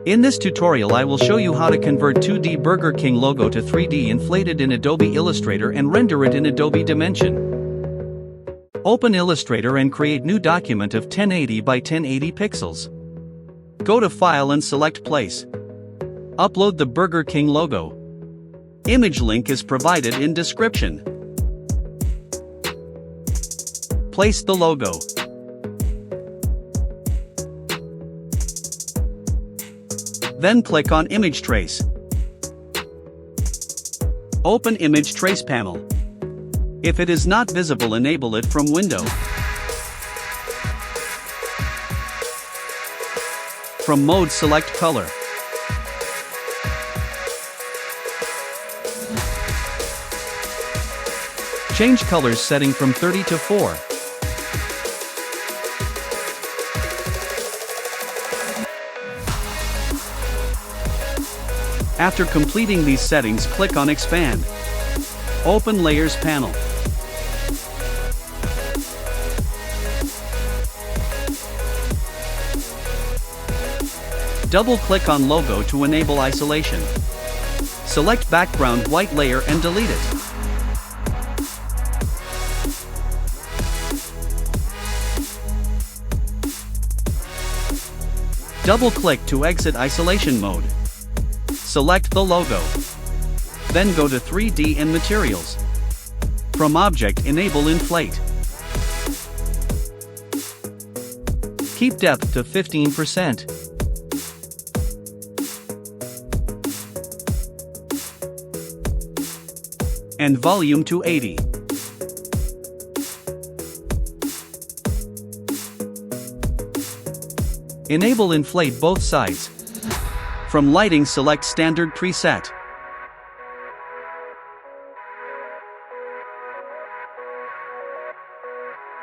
In this tutorial I will show you how to convert 2D Burger King logo to 3D inflated in Adobe Illustrator and render it in Adobe Dimension. Open Illustrator and create new document of 1080 by 1080 pixels. Go to File and select Place. Upload the Burger King logo. Image link is provided in description. Place the logo. Then click on Image Trace. Open Image Trace panel. If it is not visible, enable it from Window. From Mode, select Color. Change colors setting from 30 to 4. After completing these settings, click on Expand. Open Layers panel. Double-click on logo to enable isolation. Select background white layer and delete it. Double-click to exit isolation mode. Select the logo. Then go to 3D and Materials. From Object, enable Inflate. Keep depth to 15%. And volume to 80. Enable Inflate both sides. From Lighting, select Standard Preset.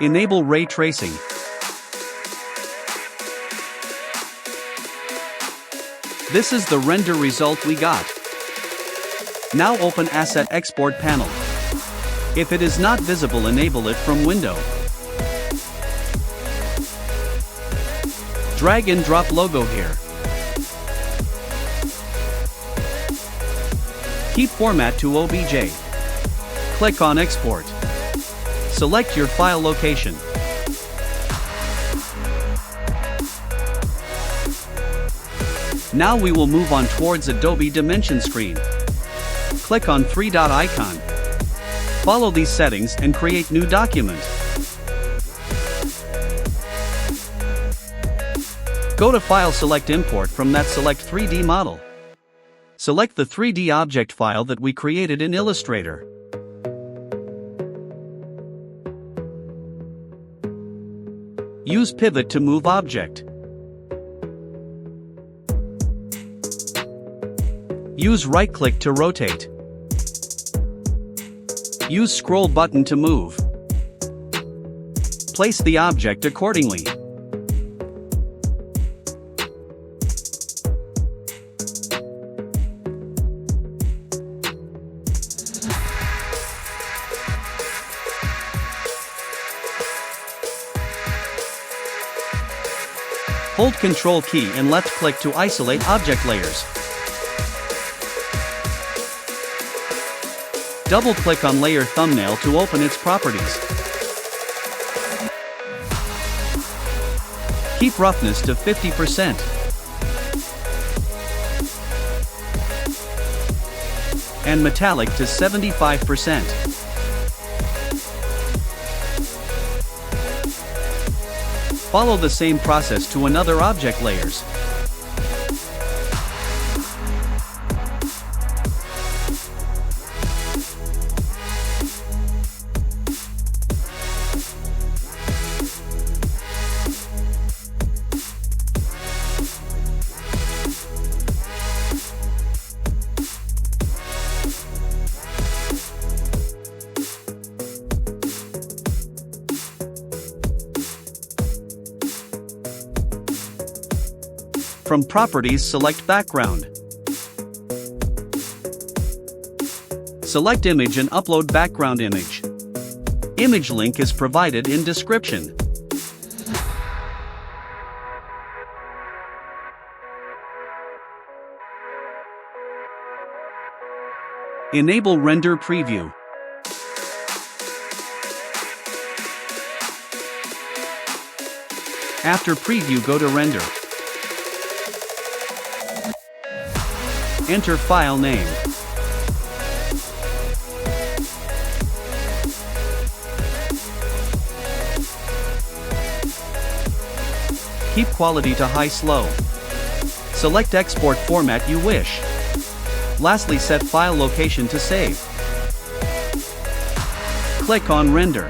Enable Ray Tracing. This is the render result we got. Now open Asset Export panel. If it is not visible, enable it from Window. Drag and drop logo here. Keep format to OBJ. Click on Export. Select your file location. Now we will move on towards Adobe Dimension screen. Click on three-dot icon. Follow these settings and create new document. Go to File, select Import. From that, select 3D model. Select the 3D object file that we created in Illustrator. Use Pivot to move object. Use right-click to rotate. Use scroll button to move. Place the object accordingly. Hold Ctrl key and left click to isolate object layers. Double-click on Layer Thumbnail to open its properties. Keep roughness to 50%. And metallic to 75%. Follow the same process to another object layers. From Properties, select Background. Select Image and upload background image. Image link is provided in description. Enable Render Preview. After preview, go to Render. Enter file name. Keep quality to high slow. Select export format you wish. Lastly, set file location to save. Click on Render.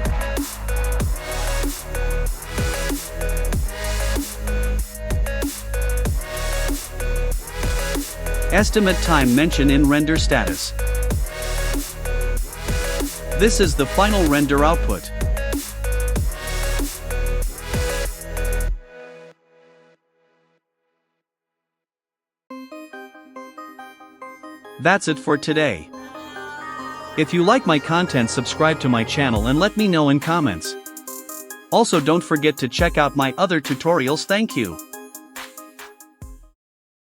Estimate time mention in render status. This is the final render output. That's it for today. If you like my content, subscribe to my channel and let me know in comments. Also, don't forget to check out my other tutorials. Thank you.